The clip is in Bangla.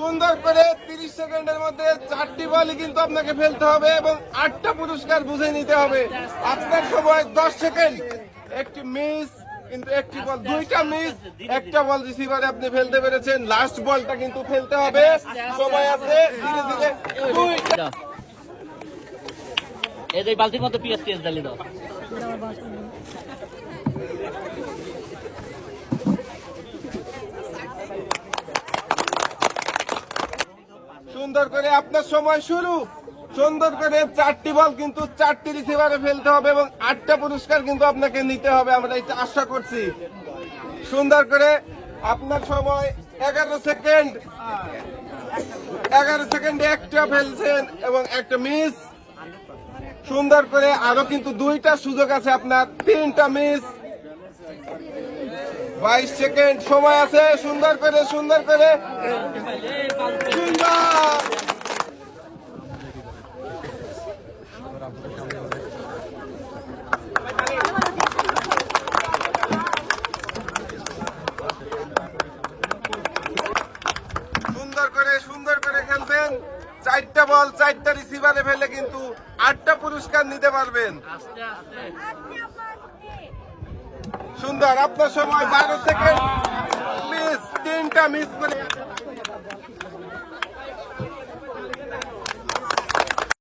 সুন্দর করে 30 সেকেন্ডের মধ্যে 4টি বলই কিন্তু আপনাকে ফেলতে হবে এবং 8টা পুরস্কার বুঝে নিতে হবে। আপনার সময় 10 সেকেন্ড। একটি মিস, কিন্তু একটি বল, 2টা মিস, একটা বল রিসিভারে আপনি ফেলতে পেরেছেন। লাস্ট বলটা কিন্তু ফেলতে হবে। সময় আছে, ধীরে ধীরে। এই বালতির মতো পিএস ডালি দাও। সুন্দর করে আপনার সময় শুরু। সুন্দর করে 4টি বল কিন্তু 4টি রিসিভারে ফেলতে হবে এবং 8টা পুরস্কার কিন্তু আপনাকে নিতে হবে, আমরা এটা আশা করছি। সুন্দর করে আপনার সময় 11 সেকেন্ড। 11 সেকেন্ডে একটা ফেলছেন এবং একটা মিস। সুন্দর করে আরো কিন্তু 2টা সুযোগ আছে আপনার, 3টা মিস। 22 সেকেন্ড সময় আছে। সুন্দর করে সুন্দর। সুন্দর করে খেলবেন। 4টা বল 4টা রিসিভারে ফেলে কিন্তু 8টা পুরস্কার নিতে পারবেন। সুন্দর, আপনার সময় 12 সেকেন্ড। মিস, 3টা মিস করে